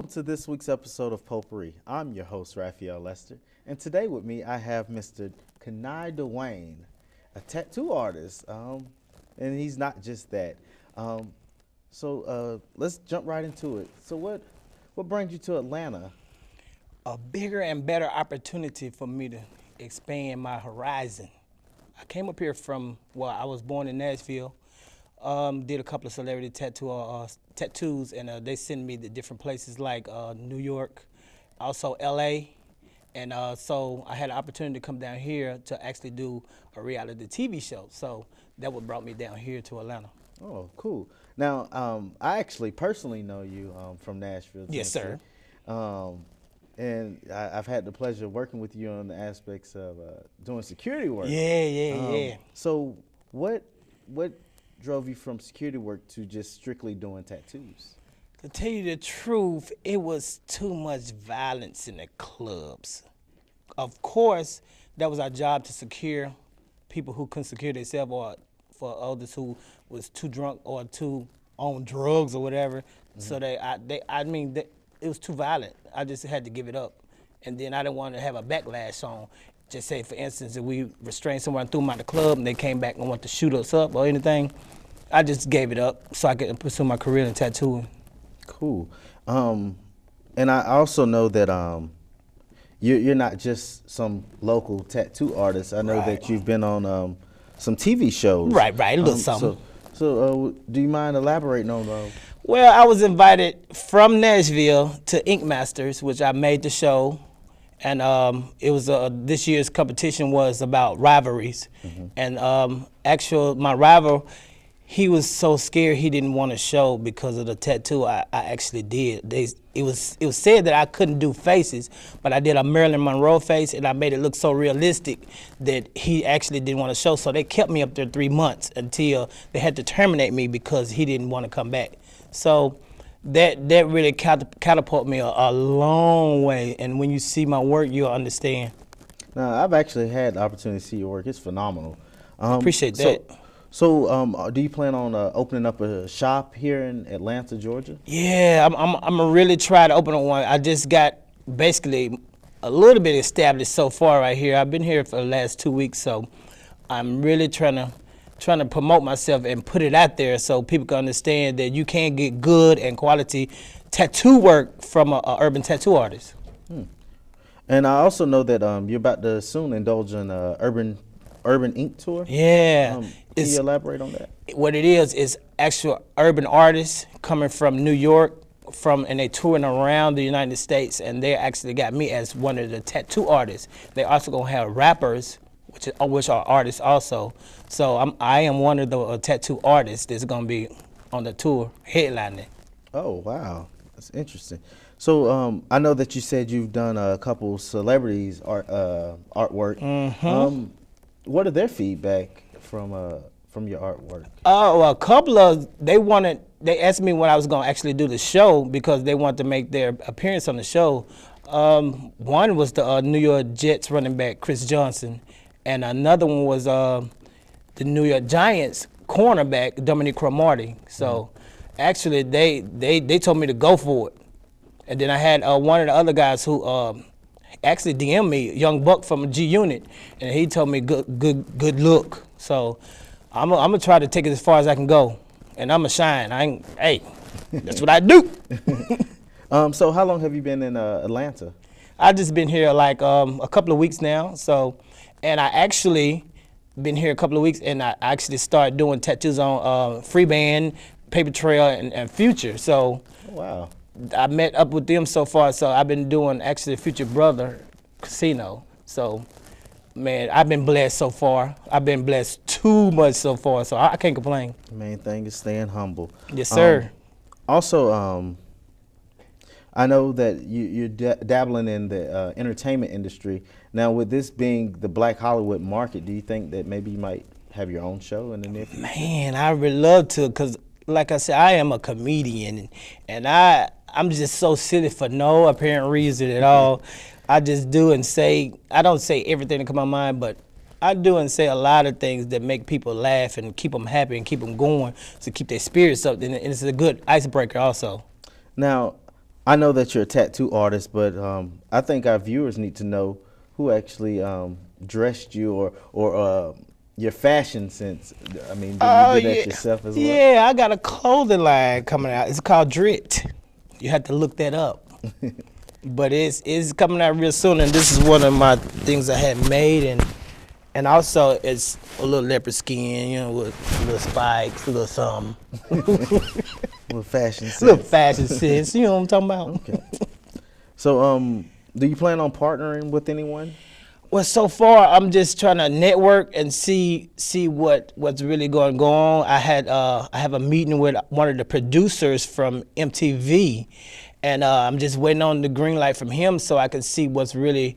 Welcome to this week's episode of Potpourri. I'm your host, Raphael Lester, and today with me I have Mr. Kni Dewayne, a tattoo artist, and he's not just that. So let's jump right into it. So what brings you to Atlanta? A bigger and better opportunity for me to expand my horizon. I came up here from, I was born in Nashville, did a couple of celebrity tattoos, and they sent me to different places like New York, also LA, and so I had an opportunity to come down here to actually do a reality TV show. So that what brought me down here to Atlanta. Oh, cool. Now, I actually personally know you from Nashville, Tennessee. Yes, sir. And I've had the pleasure of working with you on the aspects of doing security work. Yeah. So what drove you from security work to just strictly doing tattoos? To tell you the truth, it was too much violence in the clubs. Of course, that was our job to secure people who couldn't secure themselves, or for others who was too drunk or too on drugs or whatever. Mm-hmm. So it was too violent. I just had to give it up. And then I didn't want to have a backlash on, just say, for instance, if we restrained someone, threw them out of the club, and they came back and wanted to shoot us up or anything, I just gave it up so I could pursue my career in tattooing. Cool. And I also know that you're not just some local tattoo artist. I know that you've been on some TV shows. Right, a little something. So do you mind elaborating on those? Well, I was invited from Nashville to Ink Masters, which I made the show, and it was this year's competition was about rivalries, mm-hmm. And my rival, he was so scared he didn't want to show because of the tattoo I actually did. It was said that I couldn't do faces, but I did a Marilyn Monroe face, and I made it look so realistic that he actually didn't want to show. So they kept me up there 3 months until they had to terminate me because he didn't want to come back. So that really catapulted me a long way, and when you see my work, you'll understand. Now, I've actually had the opportunity to see your work. It's phenomenal. I appreciate that. So, do you plan on opening up a shop here in Atlanta, Georgia? Yeah, I'm gonna really try to open up one. I just got basically a little bit established so far right here. I've been here for the last 2 weeks, so I'm really trying to promote myself and put it out there so people can understand that you can get good and quality tattoo work from a urban tattoo artist. And I also know that you're about to soon indulge in Urban Ink Tour. Yeah. Can you elaborate on that? What it is actual urban artists coming from New York, and they touring around the United States, and they actually got me as one of the tattoo artists. They also gonna have rappers, which are artists also. So I am one of the tattoo artists that's gonna be on the tour headlining. Oh wow, that's interesting. So I know that you said you've done a couple celebrities artwork. Mm-hmm. What are their feedback from your artwork? A couple of they asked me when I was gonna actually do the show because they wanted to make their appearance on the show. One was the New York Jets running back Chris Johnson, and another one was the New York Giants cornerback Dominique Cromartie. So actually they told me to go for it. And then I had one of the other guys who actually DM'd me, Young Buck from G Unit, and he told me good look. So I'm gonna try to take it as far as I can go, and I'm gonna shine. That's what I do. So how long have you been in Atlanta? I just been here like a couple of weeks now. So, and I actually been here a couple of weeks, and I actually started doing tattoos on Free Band, Paper Trail, and Future. So, wow. I met up with them so far. So I've been doing actually Future Brother Casino. So, man, I've been blessed so far. I've been blessed too much so far. So I can't complain. The main thing is staying humble. Yes, sir. Also, I know that you're dabbling in the entertainment industry. Now, with this being the Black Hollywood market, do you think that maybe you might have your own show in the near future? Man, I would love to, because like I said, I am a comedian, and I'm just so silly for no apparent reason at all. I just do and say, I don't say everything that come to my mind, but I do and say a lot of things that make people laugh and keep them happy and keep them going to keep their spirits up, and it's a good icebreaker also. Now, I know that you're a tattoo artist, but I think our viewers need to know who actually dressed you or your fashion sense. I mean, do you Oh do yeah, that yourself as well? yeah. I got a clothing line coming out. It's called Drit. You have to look that up. But it's coming out real soon, and this is one of my things I had made, and also it's a little leopard skin, you know, with little spikes, a little something, Little fashion sense. little fashion sense. You know what I'm talking about? Okay. So, do you plan on partnering with anyone? Well, so far I'm just trying to network and see what's really going to go on. I have a meeting with one of the producers from MTV, and I'm just waiting on the green light from him so I can see what's really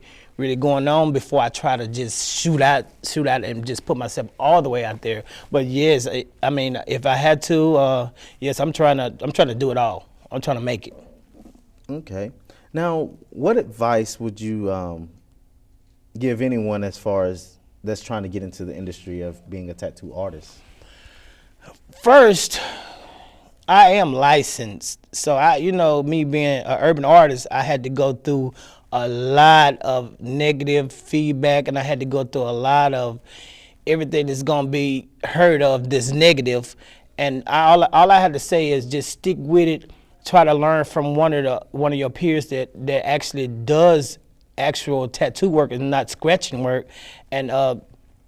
going on before I try to just shoot out and just put myself all the way out there. But yes, I mean, if I had to, yes, I'm trying to do it all. I'm trying to make it. Okay. Now, what advice would you give anyone as far as that's trying to get into the industry of being a tattoo artist? First, I am licensed, so me being an urban artist, I had to go through a lot of negative feedback, and I had to go through a lot of everything that's gonna be heard of this negative. And all I had to say is just stick with it. Try to learn from one of your peers that actually does actual tattoo work and not scratching work, and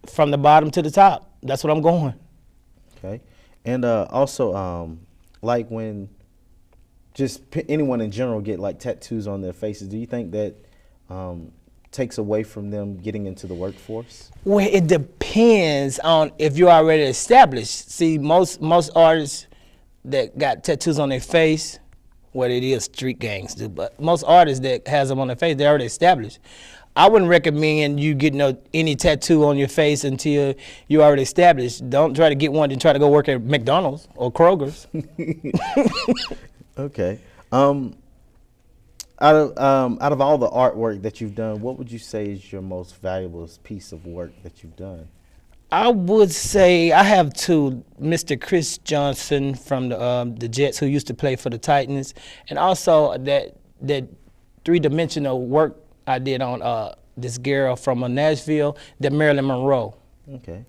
from the bottom to the top. That's what I'm going. Okay. And also, like when just anyone in general get like tattoos on their faces, do you think that takes away from them getting into the workforce? Well, it depends on if you're already established. See, most artists that got tattoos on their face, what it is street gangs do, but most artists that has them on their face, they're already established. I wouldn't recommend you getting any tattoo on your face until you're already established. Don't try to get one and try to go work at McDonald's or Kroger's. Okay. Out of all the artwork that you've done, what would you say is your most valuable piece of work that you've done? I would say I have two, Mr. Chris Johnson from the Jets, who used to play for the Titans, and also that three-dimensional work I did on this girl from Nashville, that Marilyn Monroe. Okay.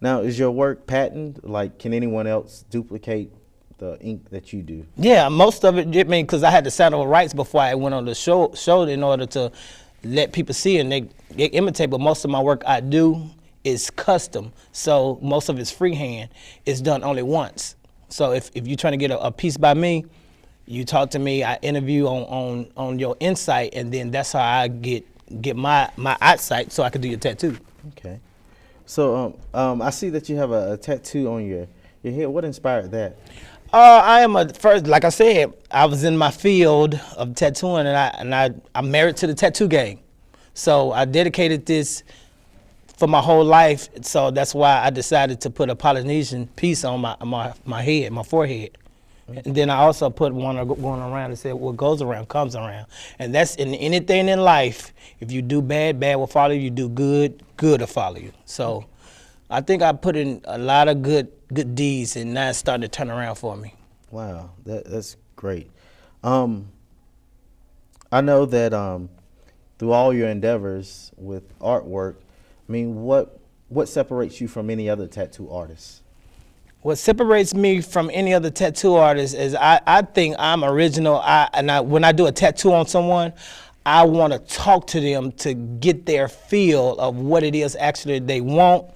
Now, is your work patented? Like, can anyone else duplicate the ink that you do? Yeah, most of it, I mean, because I had to sign over rights before I went on the show in order to let people see, and they imitate, but most of my work I do is custom, so most of it's freehand. It's done only once. So if you're trying to get a piece by me, you talk to me, I interview on your insight, and then that's how I get my eyesight so I can do your tattoo. Okay. So I see that you have a tattoo on your head. What inspired that? I am first, like I said, I was in my field of tattooing, and I'm married to the tattoo game. So I dedicated this for my whole life, so that's why I decided to put a Polynesian piece on my head, my forehead. And then I also put one going around and said, what goes around comes around. And that's in anything in life. If you do bad, bad will follow you. You do good, good will follow you. So I think I put in a lot of good deeds, and now it's starting to turn around for me. Wow, that's great. I know that through all your endeavors with artwork, I mean, what separates you from any other tattoo artists? What separates me from any other tattoo artist is I think I'm original. When I do a tattoo on someone, I want to talk to them to get their feel of what it is actually they want.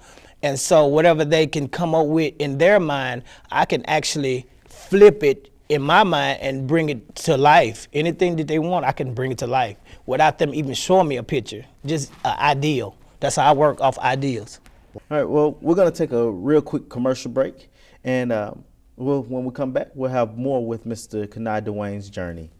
And so whatever they can come up with in their mind, I can actually flip it in my mind and bring it to life. Anything that they want, I can bring it to life without them even showing me a picture. Just an ideal. That's how I work off ideals. All right, well, we're going to take a real quick commercial break. And when we come back, we'll have more with Mr. Kni Dewayne's journey.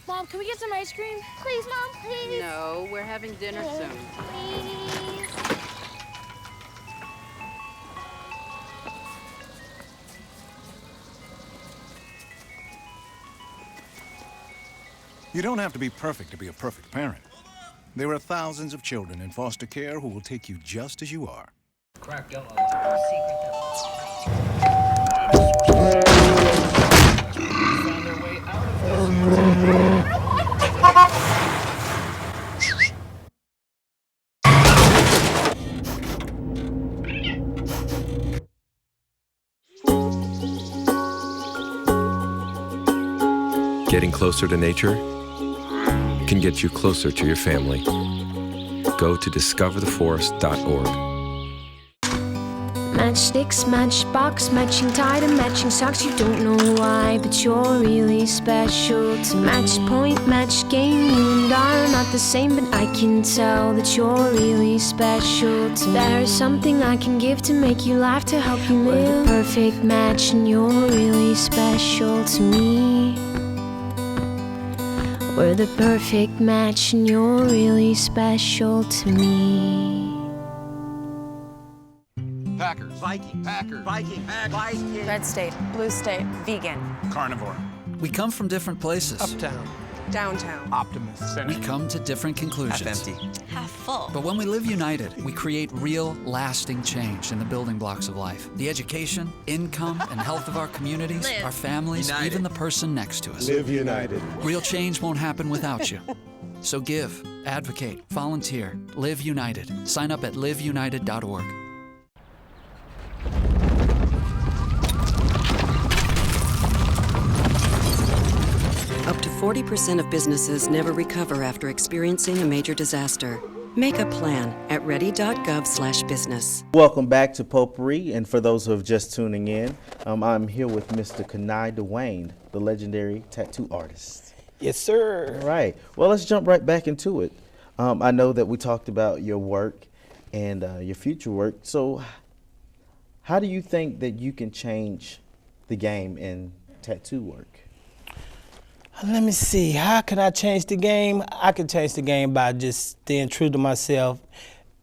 Mom, can we get some ice cream? Please, Mom, please. No, we're having dinner soon. Please. You don't have to be perfect to be a perfect parent. There are thousands of children in foster care who will take you just as you are. Crack yellow. Found their way out of this. Getting closer to nature can get you closer to your family. Go to discovertheforest.org. Matchsticks, matchbox, matching tie and matching socks. You don't know why, but you're really special to match point, match game. You and I are not the same, but I can tell that you're really special to me. There's something I can give to make you laugh, to help you live. We're the perfect match and you're really special to me. We're the perfect match and you're really special to me. Packers. Viking. Packers. Viking. Viking. Red state, blue state, vegan. Carnivore. We come from different places. Uptown. Downtown. Optimist. We come to different conclusions. Half empty. Half full. But when we live united, we create real, lasting change in the building blocks of life. The education, income, and health of our communities, Live our families, united. Even the person next to us. Live united. Real change won't happen without you. So give, advocate, volunteer, live united. Sign up at liveunited.org. Up to 40% of businesses never recover after experiencing a major disaster. Make a plan at ready.gov/business. Welcome back to Potpourri, and for those who have just tuning in, I'm here with Mr. Kni Dewayne, the legendary tattoo artist. Yes, sir. All right. Well, let's jump right back into it. I know that we talked about your work and your future work. So how do you think that you can change the game in tattoo work? Let me see. How can I change the game? I can change the game by just staying true to myself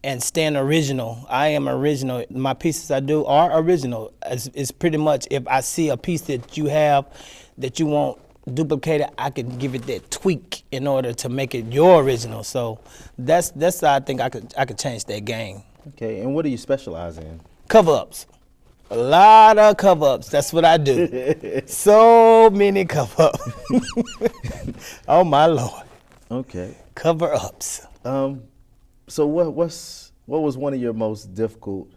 and staying original. I am original. My pieces I do are original. It's pretty much, if I see a piece that you have that you want duplicated, I can give it that tweak in order to make it your original. So that's how I think I could change that game. Okay. And what do you specialize in? Cover-ups. A lot of cover-ups. That's what I do. So many cover-ups. Oh my Lord. Okay. Cover-ups. So what was one of your most difficult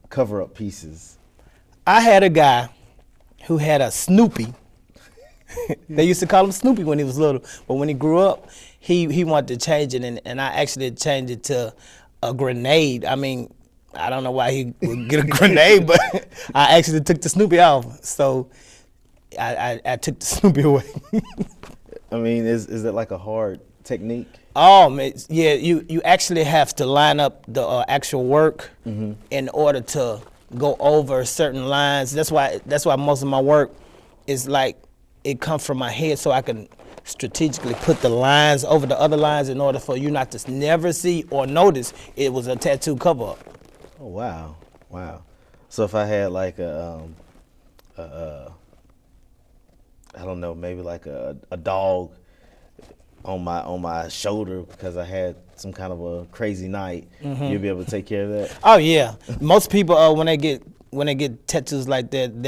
cover-up pieces? I had a guy who had a Snoopy. They used to call him Snoopy when he was little, but when he grew up, he wanted to change it, and I actually changed it to a grenade. I mean, I don't know why he would get a grenade, but I actually took the Snoopy off. So I took the Snoopy away. I mean, is it like a hard technique? Oh man, yeah. You actually have to line up the actual work in order to go over certain lines. That's why most of my work is like it comes from my head, so I can strategically put the lines over the other lines in order for you not to never see or notice it was a tattoo cover-up. Oh wow, wow. So if I had like I don't know, maybe like a dog on my shoulder because I had some kind of a crazy night, you'll be able to take care of that? Oh yeah. Most people when they get tattoos like that,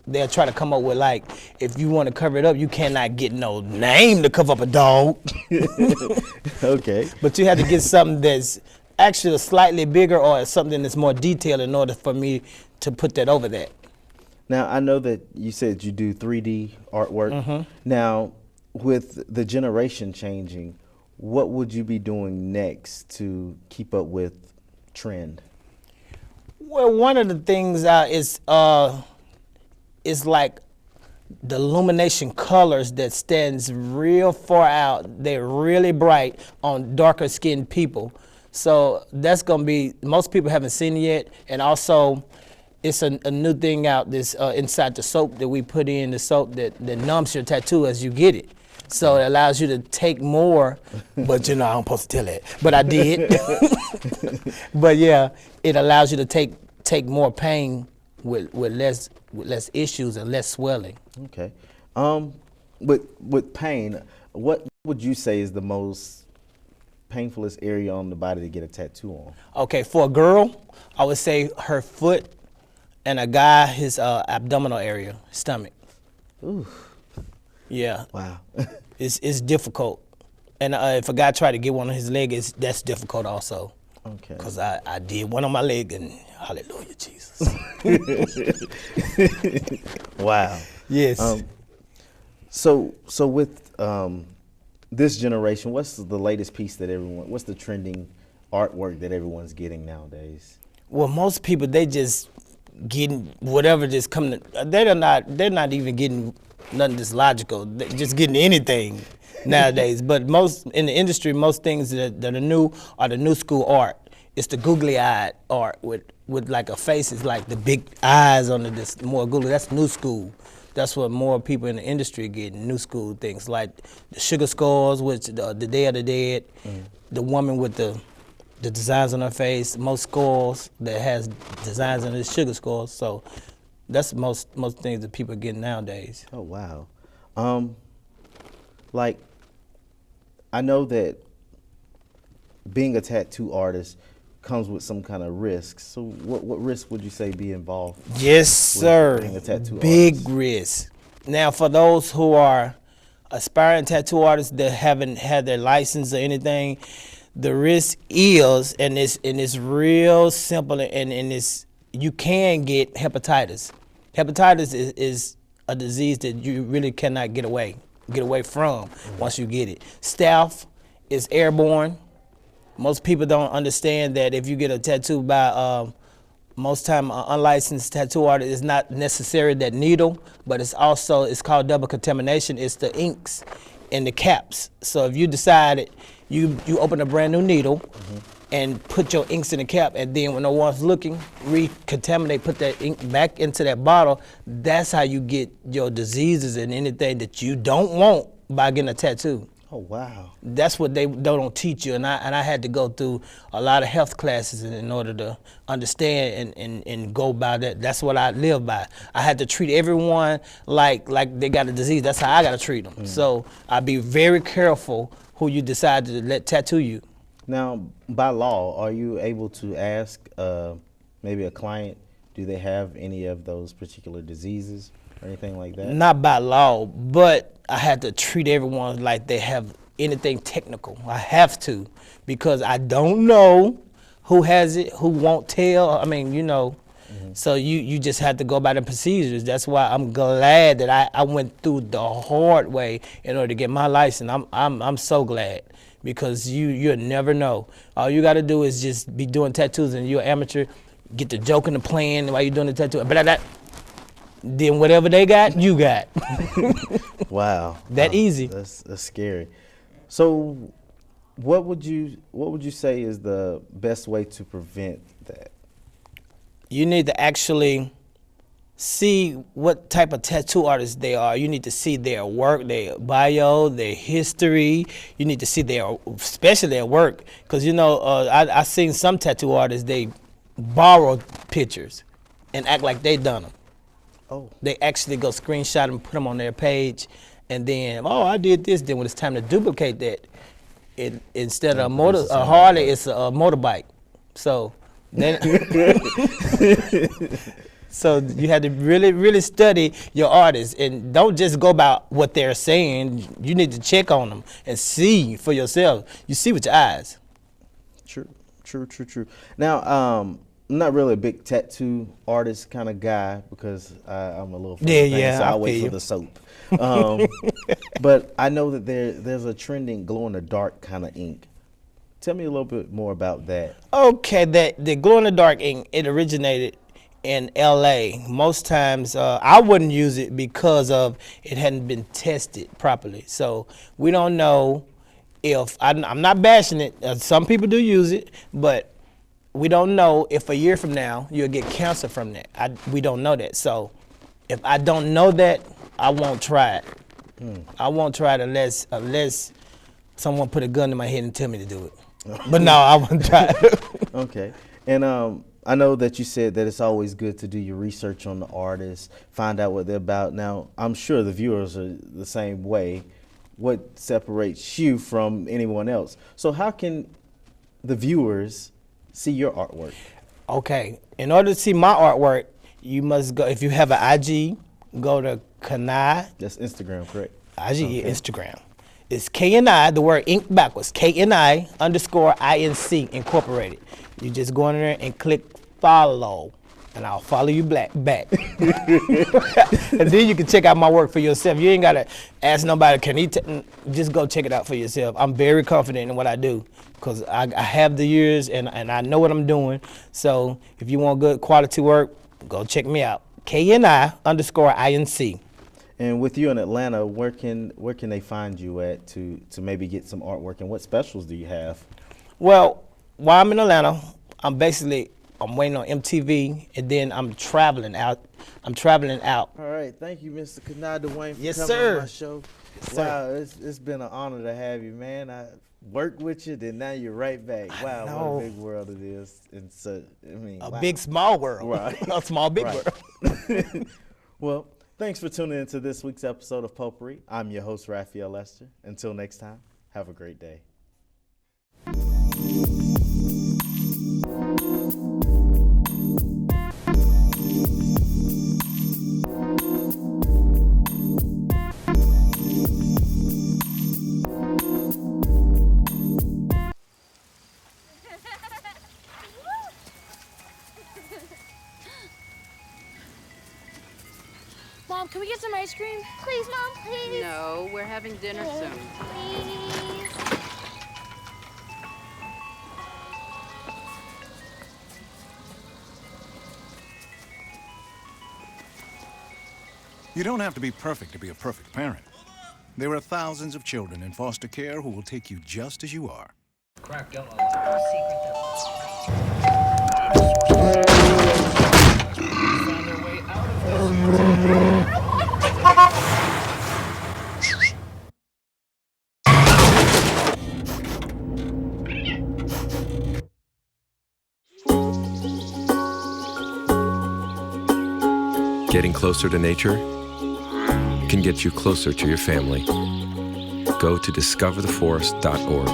they'll try to come up with, like, if you want to cover it up, you cannot get no name to cover up a dog. Okay. But you have to get something that's actually slightly bigger or something that's more detailed in order for me to put that over that. Now, I know that you said you do 3D artwork. Now, with the generation changing, what would you be doing next to keep up with trend? Well, one of the things is like the illumination colors that stands real far out. They're really bright on darker skinned people. So that's gonna be, most people haven't seen it yet. And also it's a new thing out this inside the soap that we put in, the soap that numbs your tattoo as you get it. So it allows you to take more, but you know, I don't supposed to tell that, but I did. But yeah, it allows you to take more pain with less issues and less swelling. Okay. With pain, what would you say is the most painfulest area on the body to get a tattoo on? Okay, for a girl, I would say her foot, and a guy, his abdominal area, stomach. Ooh. Yeah. Wow. It's difficult. And if a guy tried to get one on his leg, that's difficult also. Okay. Because I did one on my leg, and hallelujah, Jesus. Wow. Yes. So with this generation, what's the latest piece that what's the trending artwork that everyone's getting nowadays? Well, most people, they just getting whatever just coming. They're not even getting nothing that's logical. They're just getting anything nowadays. But most in the industry, most things that are new are the new school art. It's the googly-eyed art with like a face. It's like the big eyes on it. This more googly. That's new school. That's what more people in the industry are getting, new school things like the sugar skulls, which the Day of the Dead, the woman with the designs on her face, most skulls that has designs on the sugar skulls. So that's most things that people are getting nowadays. Oh, wow. Like, I know that being a tattoo artist comes with some kind of risks. So what risk would you say be involved? Yes, sir. Being a tattoo Big artist? risk. Now, for those who are aspiring tattoo artists that haven't had their license or anything, the risk is, and it's real simple, and it's, you can get hepatitis. Hepatitis is a disease that you really cannot get away from once you get it. Staph is airborne. Most people don't understand that if you get a tattoo by, most time an unlicensed tattoo artist, is not necessarily that needle, but it's called double contamination. It's the inks and the caps. So if you decided you open a brand new needle and put your inks in the cap, and then when no one's looking, recontaminate, put that ink back into that bottle, that's how you get your diseases and anything that you don't want by getting a tattoo. Oh, wow. That's what they don't teach you, and I had to go through a lot of health classes in order to understand and go by that. That's what I live by. I had to treat everyone like they got a disease. That's how I got to treat them. So I be very careful who you decide to let tattoo you. Now, by law, are you able to ask maybe a client, do they have any of those particular diseases or anything like that? Not by law, but I had to treat everyone like they have anything technical. I have to, because I don't know who has it, who won't tell. I mean, you know, so you just have to go by the procedures. That's why I'm glad that I went through the hard way in order to get my license. I'm so glad, because you'll never know. All you got to do is just be doing tattoos, and you're an amateur, get the joke and the plan while you're doing the tattoo. But then whatever they got, you got. Wow. That easy. That's scary. So what would you say is the best way to prevent that? You need to actually see what type of tattoo artist they are. You need to see their work, their bio, their history. You need to see especially their work. Because, you know, I seen some tattoo artists, they borrow pictures and act like they done them. Oh. They actually go screenshot them, put them on their page, and then, I did this. Then when it's time to duplicate that, instead of a Harley, it's a motorbike. So then, so you had to really, really study your artists, and don't just go by what they're saying. You need to check on them and see for yourself. You see with your eyes. True. Now, I'm not really a big tattoo artist kind of guy, because I'm a little yeah, so I I wait feel for you. the soap. But I know that there's a trending glow in the dark kind of ink. Tell me a little bit more about that. Okay, the glow in the dark ink, it originated in LA. Most times I wouldn't use it because of it hadn't been tested properly. So we don't know if I'm not bashing it. Some people do use it, but we don't know if a year from now you'll get cancer from that. We don't know that. So if I don't know that, I won't try it. I won't try it unless someone put a gun in my head and tell me to do it. But no, I won't try it. Okay. And I know that you said that it's always good to do your research on the artist, find out what they're about. Now, I'm sure the viewers are the same way. what separates you from anyone else. So how can the viewers see your artwork? Okay, in order to see my artwork, you must go, if you have an IG, go to Kni. That's Instagram, correct? IG, Instagram. It's KNI, the word ink backwards, KNI_INC Incorporated. You just go in there and click follow, and I'll follow you back. And then you can check out my work for yourself. You ain't gotta ask nobody, just go check it out for yourself. I'm very confident in what I do, because I have the years and I know what I'm doing. So if you want good quality work, go check me out. KNI_INC. And with you in Atlanta, where can they find you at to maybe get some artwork, and what specials do you have? Well, while I'm in Atlanta, I'm waiting on MTV, and then I'm traveling out. All right, thank you, Mr. Kni Dewayne, for Yes, coming sir. on my show. Yes, wow, it's been an honor to have you, man. I worked with you, then now you're right back. Wow, what a big world it is. And so, wow. Big small world. Right. A small big Right. world. Well, thanks for tuning into this week's episode of Potpourri. I'm your host, Raphael Lester. Until next time, have a great day. Mom, can we get some ice cream? Please, Mom, please. No, we're having dinner soon. Please. You don't have to be perfect to be a perfect parent. There are thousands of children in foster care who will take you just as you are. Crack don't allow secret found their way out of Getting closer to nature can get you closer to your family. Go to discovertheforest.org.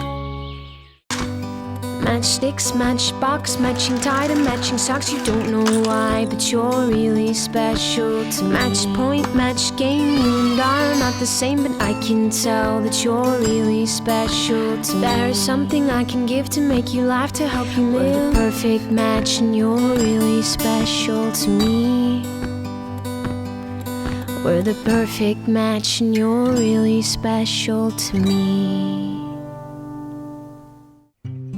Matchsticks, matchbox, matching tie to matching socks. You don't know why, but you're really special to match point, match game. You and I are not the same, but I can tell that you're really special to me. There is something I can give to make you laugh, to help you live. We're the perfect match, and you're really special to me. We're the perfect match, and you're really special to me.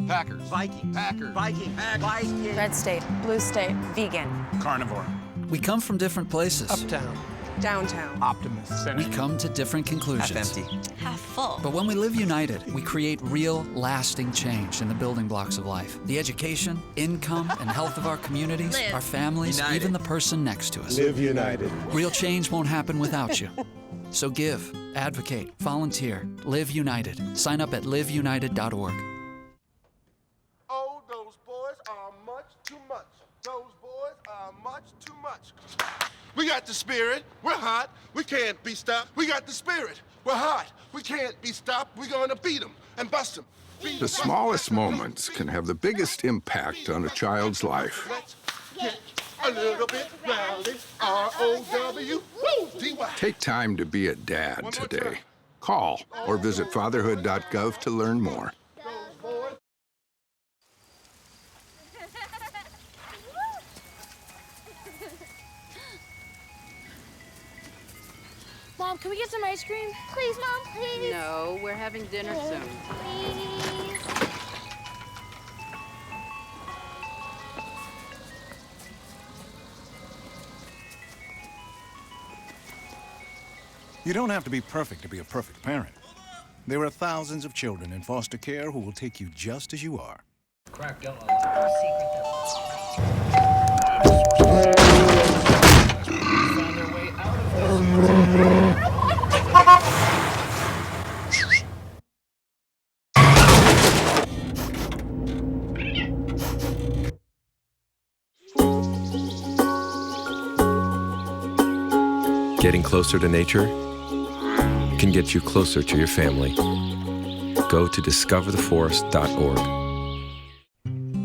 Packers. Viking. Packers. Viking. Viking. Red state, blue state, vegan. Carnivore. We come from different places. Uptown. Downtown. Optimist. We come to different conclusions. Half empty. Half full. But when we live united, we create real, lasting change in the building blocks of life. The education, income, and health of our communities, our families, even the person next to us. Live united. Real change won't happen without you. So give, advocate, volunteer, live united. Sign up at liveunited.org. Oh, those boys are much too much. Those boys are much too much. We got the spirit. We're hot. We can't be stopped. We got the spirit. We're hot. We can't be stopped. We're going to beat them and bust them. The smallest moments can have the biggest impact on a child's life. Let's get a little bit rowdy. R-O-W-D-Y. Take time to be a dad today. Call or visit fatherhood.gov to learn more. Mom, can we get some ice cream? Please, Mom, please. No, we're having dinner soon. Please. You don't have to be perfect to be a perfect parent. There are thousands of children in foster care who will take you just as you are. Crack don't allow secret found their way out Getting closer to nature can get you closer to your family. Go to discovertheforest.org.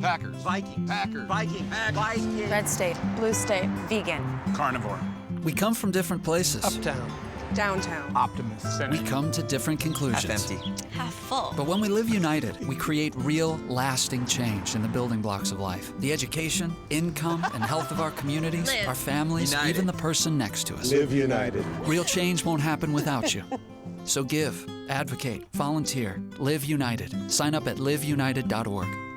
Packers. Viking. Packers. Viking. Viking. Red state, blue state, vegan. Carnivore. We come from different places. Uptown. Downtown. Optimist. We come to different conclusions. Half empty. Half full. But when we live united, we create real, lasting change in the building blocks of life. The education, income, and health of our communities, our families, even the person next to us. Live united. Real change won't happen without you. So give, advocate, volunteer, live united. Sign up at liveunited.org.